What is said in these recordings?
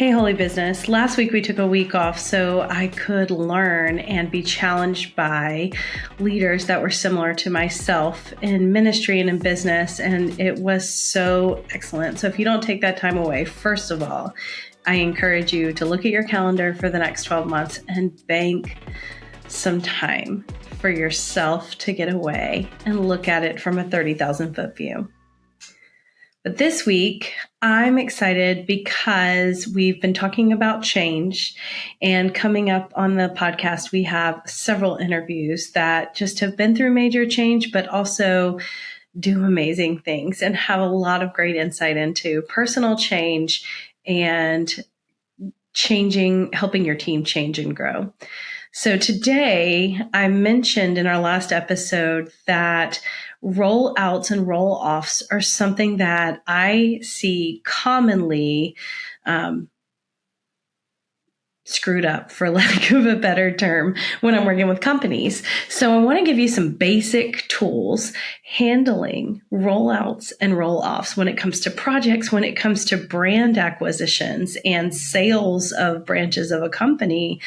Hey, Holy Business. Last week we took a week off so I could learn and be challenged by leaders that were similar to myself in ministry and in business, and it was so excellent. So if you don't take that time away, first of all, I encourage you to look at your calendar for the next 12 months and bank some time for yourself to get away and look at it from a 30,000 foot view. But this week, I'm excited because we've been talking about change, and coming up on the podcast, we have several interviews that just have been through major change, but also do amazing things and have a lot of great insight into personal change and helping your team change and grow. So today, I mentioned in our last episode that rollouts and roll-offs are something that I see commonly screwed up, for lack of a better term, when I'm working with companies. So I want to give you some basic tools handling rollouts and roll-offs when it comes to projects, when it comes to brand acquisitions and sales of branches of a company.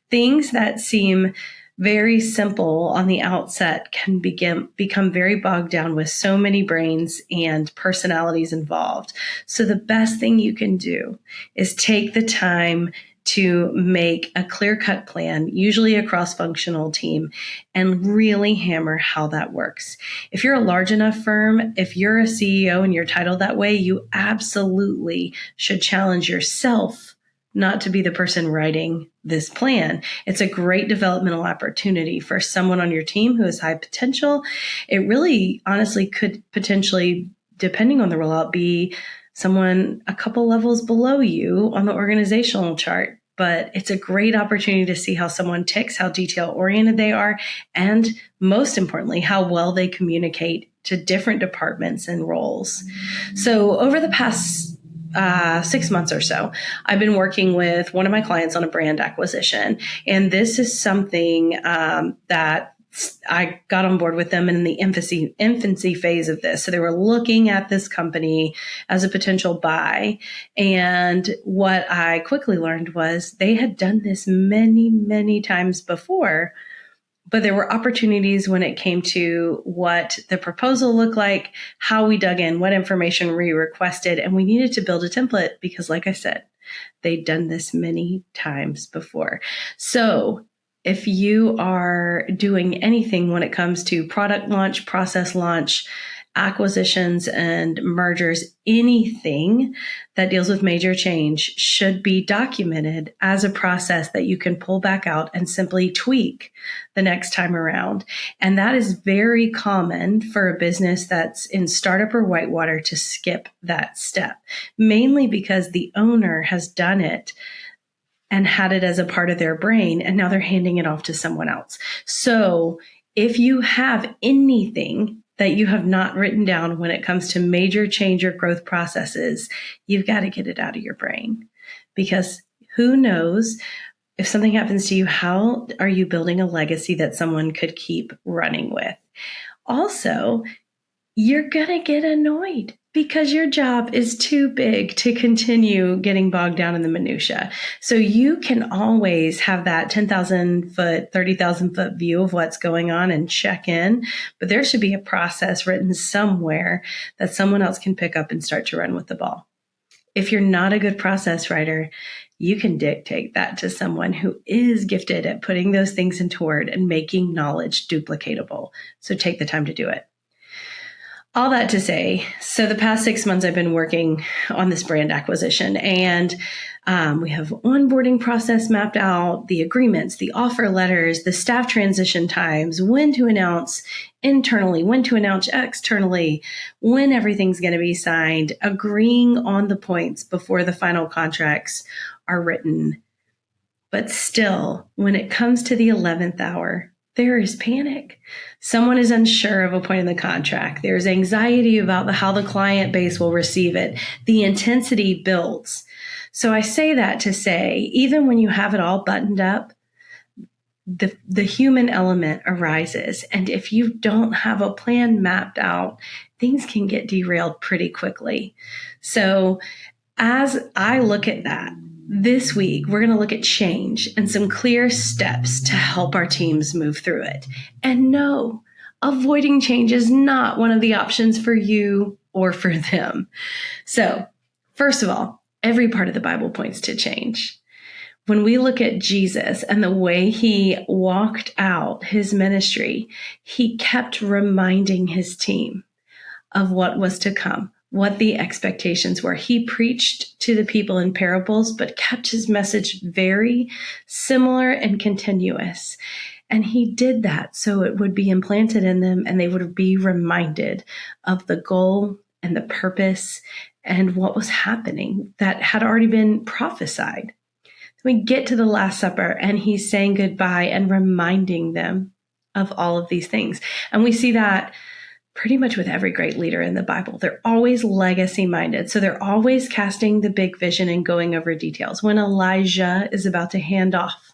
Things that seem very simple on the outset can become very bogged down with so many brains and personalities involved. So the best thing you can do is take the time to make a clear-cut plan, usually a cross-functional team, and really hammer how that works. If you're a large enough firm, if you're a CEO and you're titled that way, you absolutely should challenge yourself not to be the person writing this plan. It's a great developmental opportunity for someone on your team who has high potential. It really, honestly, could potentially, depending on the rollout, be someone a couple levels below you on the organizational chart. But it's a great opportunity to see how someone ticks, how detail-oriented they are, and most importantly, how well they communicate to different departments and roles. So over the past 6 months or so, I've been working with one of my clients on a brand acquisition. And this is something that I got on board with them in the infancy phase of this. So they were looking at this company as a potential buy. And what I quickly learned was they had done this many, many times before. But there were opportunities when it came to what the proposal looked like, how we dug in, what information we requested, and we needed to build a template because, like I said, they'd done this many times before. So if you are doing anything when it comes to product launch, process launch, acquisitions and mergers, anything that deals with major change should be documented as a process that you can pull back out and simply tweak the next time around. And that is very common for a business that's in startup or whitewater to skip that step, mainly because the owner has done it and had it as a part of their brain, and now they're handing it off to someone else. So if you have anything that you have not written down when it comes to major change or growth processes, you've got to get it out of your brain, because who knows if something happens to you, how are you building a legacy that someone could keep running with? Also, you're going to get annoyed because your job is too big to continue getting bogged down in the minutia. So you can always have that 10,000 foot, 30,000 foot view of what's going on and check in, but there should be a process written somewhere that someone else can pick up and start to run with the ball. If you're not a good process writer, you can dictate that to someone who is gifted at putting those things into word and making knowledge duplicatable. So take the time to do it. All that to say, so the past 6 months I've been working on this brand acquisition, and we have onboarding process mapped out, the agreements, the offer letters, the staff transition times, when to announce internally, when to announce externally, when everything's going to be signed, agreeing on the points before the final contracts are written. But still, when it comes to the 11th hour, there is panic. Someone is unsure of a point in the contract. There's anxiety about how the client base will receive it. The intensity builds. So I say that to say, even when you have it all buttoned up, the human element arises. And if you don't have a plan mapped out, things can get derailed pretty quickly. So as I look at that, This week, we're going to look at change and some clear steps to help our teams move through it. And no, avoiding change is not one of the options for you or for them. So, first of all, every part of the Bible points to change. When we look at Jesus and the way he walked out his ministry, he kept reminding his team of what was to come, what the expectations were. He preached to the people in parables, but kept his message very similar and continuous. And he did that so it would be implanted in them and they would be reminded of the goal and the purpose and what was happening that had already been prophesied. We get to the Last Supper and he's saying goodbye and reminding them of all of these things. And we see that pretty much with every great leader in the Bible. They're always legacy minded. So they're always casting the big vision and going over details. When Elijah is about to hand off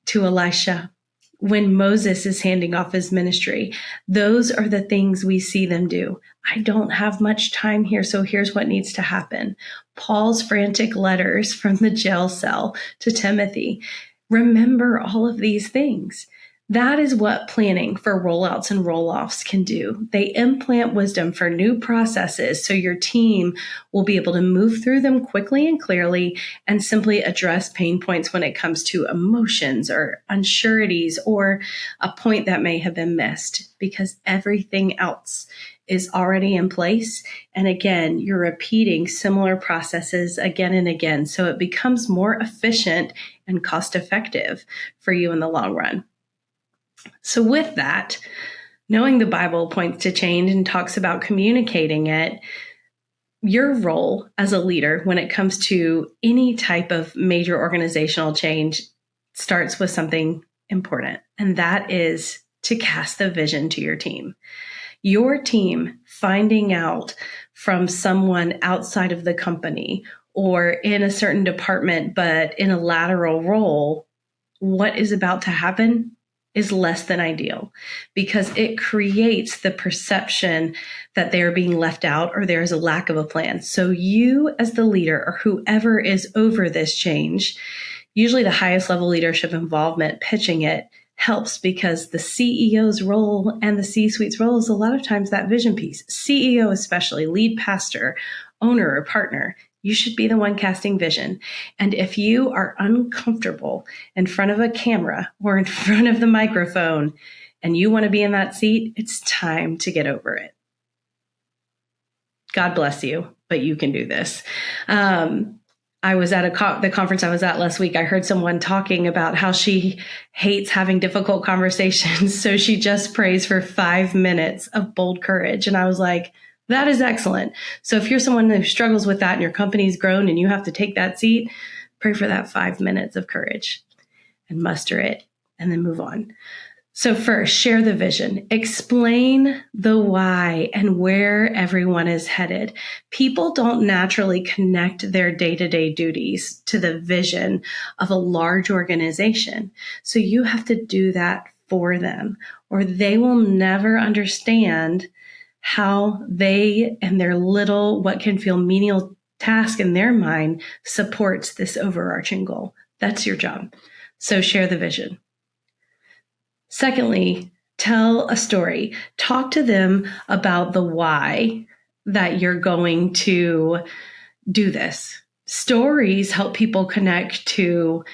to Elisha, when Moses is handing off his ministry, those are the things we see them do. I don't have much time here, so here's what needs to happen. Paul's frantic letters from the jail cell to Timothy. Remember all of these things. That is what planning for rollouts and roll-offs can do. They implant wisdom for new processes so your team will be able to move through them quickly and clearly and simply address pain points when it comes to emotions or unsureties or a point that may have been missed, because everything else is already in place. And again, you're repeating similar processes again and again, so it becomes more efficient and cost-effective for you in the long run. So with that, knowing the Bible points to change and talks about communicating it, your role as a leader when it comes to any type of major organizational change starts with something important, and that is to cast the vision to your team. Your team finding out from someone outside of the company or in a certain department, but in a lateral role, what is about to happen is less than ideal, because it creates the perception that they're being left out or there's a lack of a plan. So you as the leader or whoever is over this change, usually the highest level leadership involvement, pitching it helps, because the CEO's role and the C-suite's role is a lot of times that vision piece. CEO especially, lead pastor, owner, or partner, you should be the one casting vision. And if you are uncomfortable in front of a camera or in front of the microphone and you want to be in that seat, it's time to get over it. God bless you, but you can do this. I was at the conference I was at last week. I heard someone talking about how she hates having difficult conversations. So she just prays for 5 minutes of bold courage. And I was like, that is excellent. So if you're someone who struggles with that and your company's grown and you have to take that seat, pray for that 5 minutes of courage and muster it and then move on. So first, share the vision. Explain the why and where everyone is headed. People don't naturally connect their day-to-day duties to the vision of a large organization. So you have to do that for them, or they will never understand how they and their little, what can feel menial task in their mind supports this overarching goal. That's your job. So share the vision. Secondly, tell a story. Talk to them about the why that you're going to do this. Stories help people connect to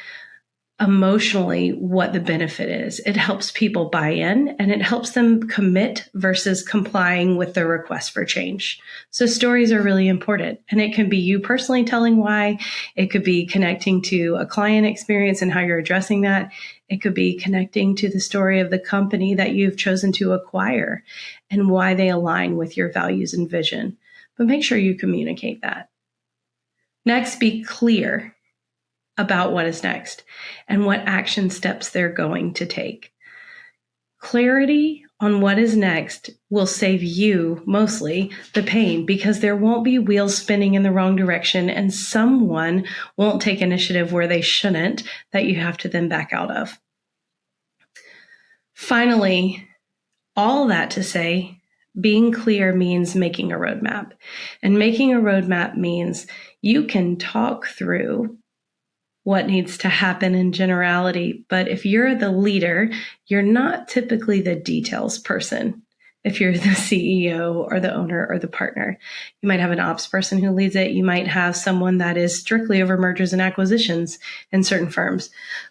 emotionally what the benefit is. It helps people buy in and it helps them commit versus complying with the request for change. So stories are really important, and it can be you personally telling why. It could be connecting to a client experience and how you're addressing that. It could be connecting to the story of the company that you've chosen to acquire and why they align with your values and vision. But make sure you communicate that. Next, be clear about what is next and what action steps they're going to take. Clarity on what is next will save you mostly the pain, because there won't be wheels spinning in the wrong direction and someone won't take initiative where they shouldn't that you have to then back out of. Finally, all that to say, being clear means making a roadmap. And making a roadmap means you can talk through what needs to happen in generality. But if you're the leader, you're not typically the details person. If you're the CEO or the owner or the partner, you might have an ops person who leads it. You might have someone that is strictly over mergers and acquisitions in certain firms.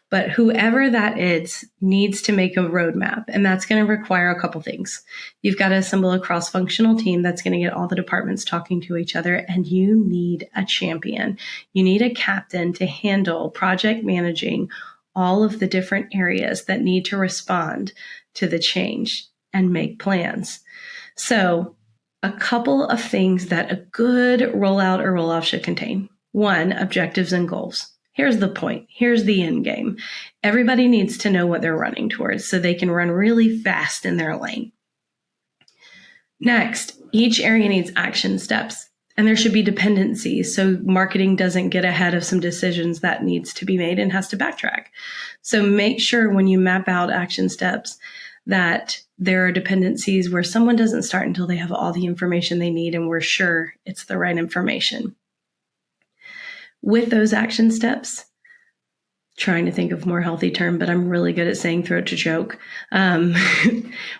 But whoever that is needs to make a roadmap, and that's going to require a couple things. You've got to assemble a cross-functional team that's going to get all the departments talking to each other, and you need a champion. You need a captain to handle project managing all of the different areas that need to respond to the change and make plans. So a couple of things that a good rollout or roll-off should contain. One, objectives and goals. Here's the point. Here's the end game. Everybody needs to know what they're running towards so they can run really fast in their lane. Next, each area needs action steps, and there should be dependencies so marketing doesn't get ahead of some decisions that needs to be made and has to backtrack. So make sure when you map out action steps that there are dependencies where someone doesn't start until they have all the information they need and we're sure it's the right information. With those action steps, trying to think of a more healthy term, but I'm really good at saying throat to choke.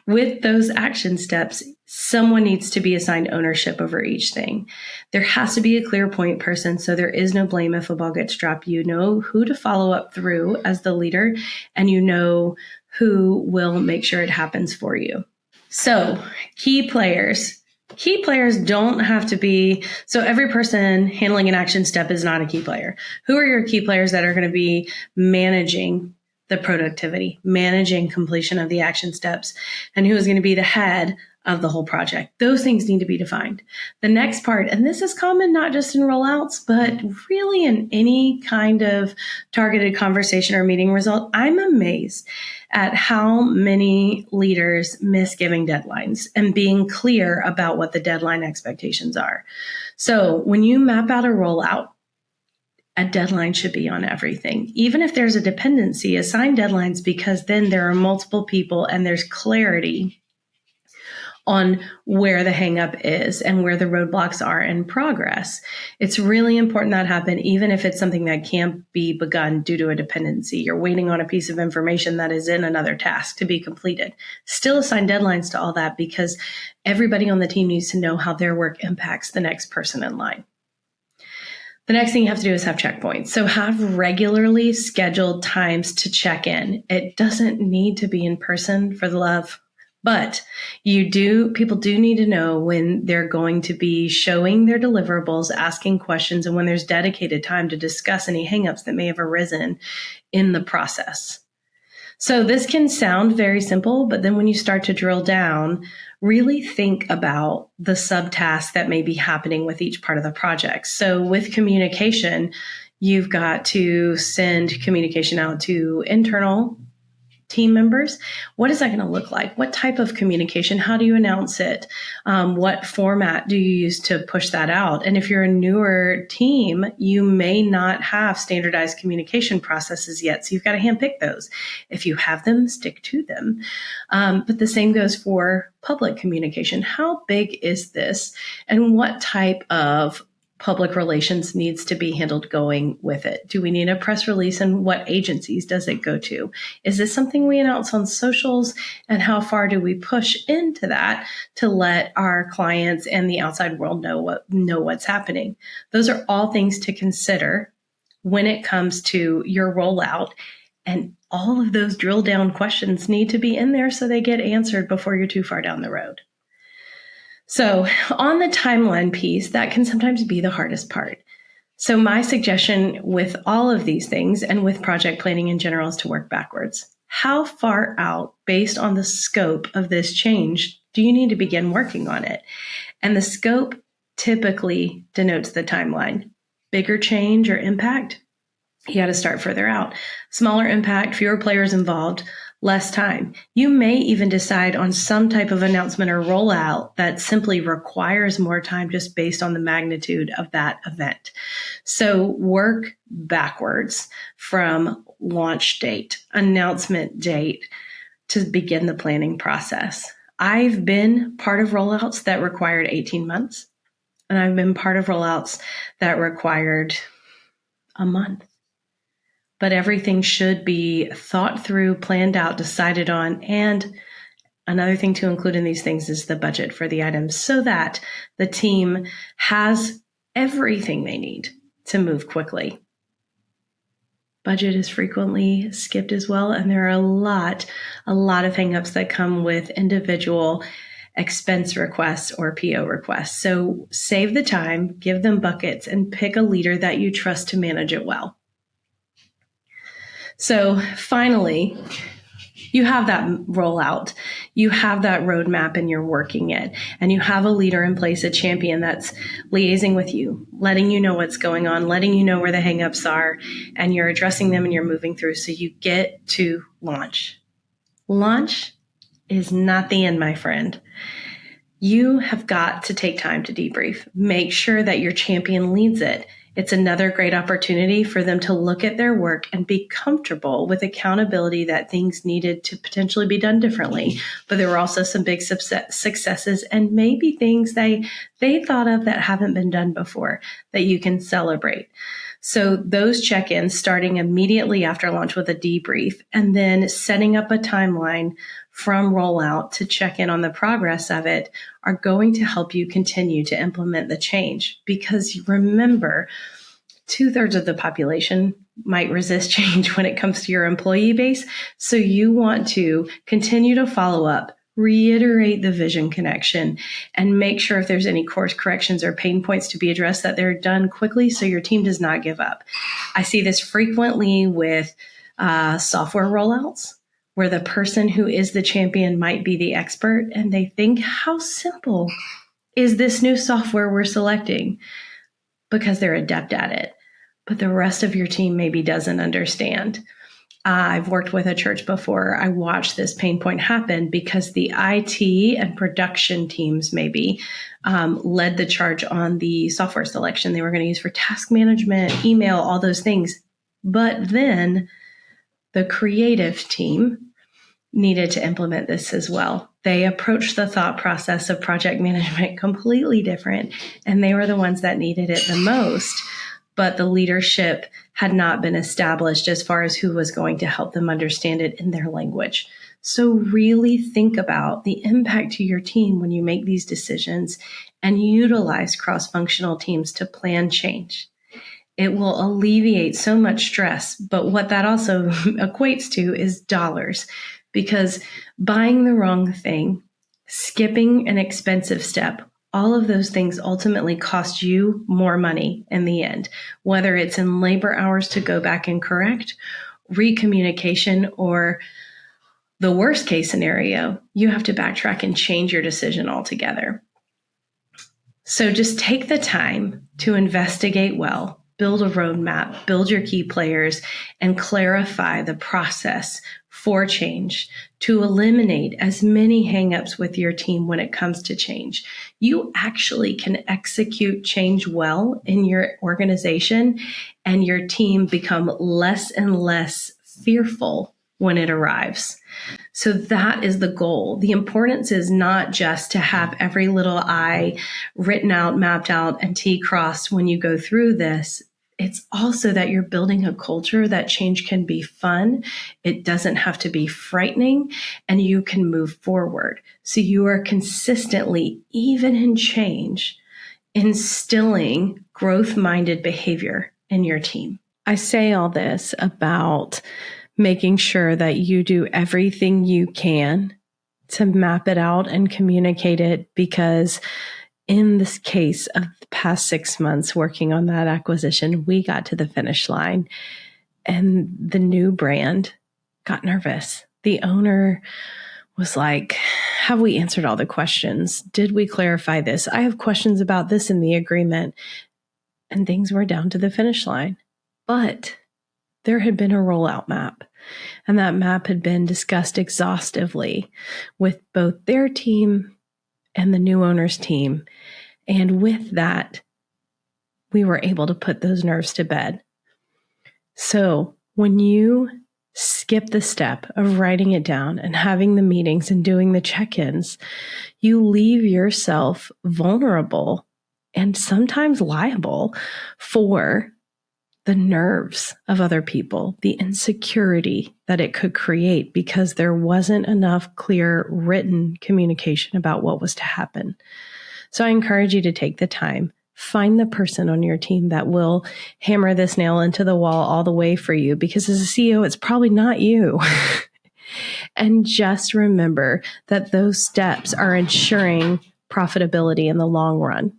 With those action steps, someone needs to be assigned ownership over each thing. There has to be a clear point person, so there is no blame if a ball gets dropped. You know who to follow up through as the leader, and you know who will make sure it happens for you. So, key players. Key players don't have to be, so every person handling an action step is not a key player. Who are your key players that are going to be managing the productivity, managing completion of the action steps, and who is going to be the head of the whole project? Those things need to be defined. The next part, and this is common not just in rollouts, but really in any kind of targeted conversation or meeting result, I'm amazed at how many leaders miss giving deadlines and being clear about what the deadline expectations are. So when you map out a rollout, a deadline should be on everything. Even if there's a dependency, assign deadlines, because then there are multiple people and there's clarity on where the hangup is and where the roadblocks are in progress. It's really important that happen, even if it's something that can't be begun due to a dependency. You're waiting on a piece of information that is in another task to be completed. Still assign deadlines to all that, because everybody on the team needs to know how their work impacts the next person in line. The next thing you have to do is have checkpoints. So have regularly scheduled times to check in. It doesn't need to be in person, for the love. But people do need to know when they're going to be showing their deliverables, asking questions, and when there's dedicated time to discuss any hangups that may have arisen in the process. So this can sound very simple, but then when you start to drill down, really think about the subtasks that may be happening with each part of the project. So with communication, you've got to send communication out to internal team members. What is that going to look like? What type of communication? How do you announce it? What format do you use to push that out? And if you're a newer team, you may not have standardized communication processes yet. So you've got to handpick those. If you have them, stick to them. But the same goes for public communication. How big is this? And what type of public relations needs to be handled going with it? Do we need a press release, and what agencies does it go to? Is this something we announce on socials, and how far do we push into that to let our clients and the outside world know what's happening? Those are all things to consider when it comes to your rollout, and all of those drill down questions need to be in there so they get answered before you're too far down the road. So on the timeline piece, that can sometimes be the hardest part. So my suggestion with all of these things, and with project planning in general, is to work backwards. How far out, based on the scope of this change, do you need to begin working on it? And the scope typically denotes the timeline. Bigger change or impact, you got to start further out. Smaller impact, fewer players involved, less time. You may even decide on some type of announcement or rollout that simply requires more time just based on the magnitude of that event. So work backwards from launch date, announcement date, to begin the planning process. I've been part of rollouts that required 18 months, and I've been part of rollouts that required a month. but everything should be thought through, planned out, decided on. And another thing to include in these things is the budget for the items so that the team has everything they need to move quickly. Budget is frequently skipped as well, and there are a lot of hangups that come with individual expense requests or PO requests. So save the time, give them buckets, and pick a leader that you trust to manage it well. So finally, you have that rollout, you have that roadmap, and you're working it, and you have a leader in place, a champion that's liaising with you, letting you know what's going on, letting you know where the hangups are, and you're addressing them and you're moving through. So you get to launch. Launch is not the end, my friend. You have got to take time to debrief. Make sure that your champion leads it. It's another great opportunity for them to look at their work and be comfortable with accountability that things needed to potentially be done differently. But there were also some big successes and maybe things they thought of that haven't been done before that you can celebrate. So those check-ins starting immediately after launch with a debrief and then setting up a timeline from rollout to check in on the progress of it are going to help you continue to implement the change. Because remember, 2/3 of the population might resist change when it comes to your employee base. So you want to continue to follow up, reiterate the vision connection, and make sure if there's any course corrections or pain points to be addressed that they're done quickly so your team does not give up. I see this frequently with software rollouts, where the person who is the champion might be the expert and they think, how simple is this new software we're selecting? Because they're adept at it. But the rest of your team maybe doesn't understand. I've worked with a church before. I watched this pain point happen because the IT and production teams maybe led the charge on the software selection they were going to use for task management, email, all those things. But then the creative team needed to implement this as well. They approached the thought process of project management completely different, and they were the ones that needed it the most. But the leadership had not been established as far as who was going to help them understand it in their language. So really think about the impact to your team when you make these decisions and utilize cross-functional teams to plan change. It will alleviate so much stress, but what that also equates to is dollars, because buying the wrong thing, skipping an expensive step, all of those things ultimately cost you more money in the end, whether it's in labor hours to go back and correct, recommunication, or the worst case scenario, you have to backtrack and change your decision altogether. So just take the time to investigate well, build a roadmap, build your key players, and clarify the process for change to eliminate as many hangups with your team when it comes to change. You actually can execute change well in your organization, and your team become less and less fearful when it arrives. So that is the goal. The importance is not just to have every little I written out, mapped out, and T crossed when you go through this. It's also that you're building a culture that change can be fun. It doesn't have to be frightening, and you can move forward. So you are consistently, even in change, instilling growth-minded behavior in your team. I say all this about making sure that you do everything you can to map it out and communicate it, because in this case of the past 6 months working on that acquisition, we got to the finish line and the new brand got nervous. The owner was like, have we answered all the questions? Did we clarify this? I have questions about this in the agreement. And things were down to the finish line. But there had been a rollout map, and that map had been discussed exhaustively with both their team and the new owner's team. And with that, we were able to put those nerves to bed. So when you skip the step of writing it down and having the meetings and doing the check-ins, you leave yourself vulnerable and sometimes liable for the nerves of other people, the insecurity that it could create because there wasn't enough clear written communication about what was to happen. So I encourage you to take the time, find the person on your team that will hammer this nail into the wall all the way for you, because as a CEO, it's probably not you. And just remember that those steps are ensuring profitability in the long run.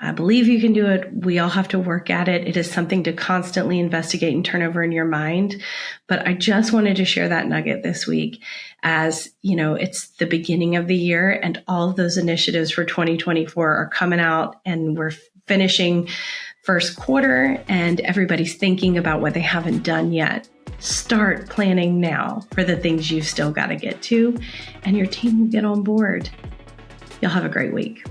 I believe you can do it. We all have to work at it. It is something to constantly investigate and turn over in your mind. But I just wanted to share that nugget this week, as you know, it's the beginning of the year and all of those initiatives for 2024 are coming out, and we're finishing first quarter and everybody's thinking about what they haven't done yet. Start planning now for the things you've still got to get to, and your team will get on board. Y'all have a great week.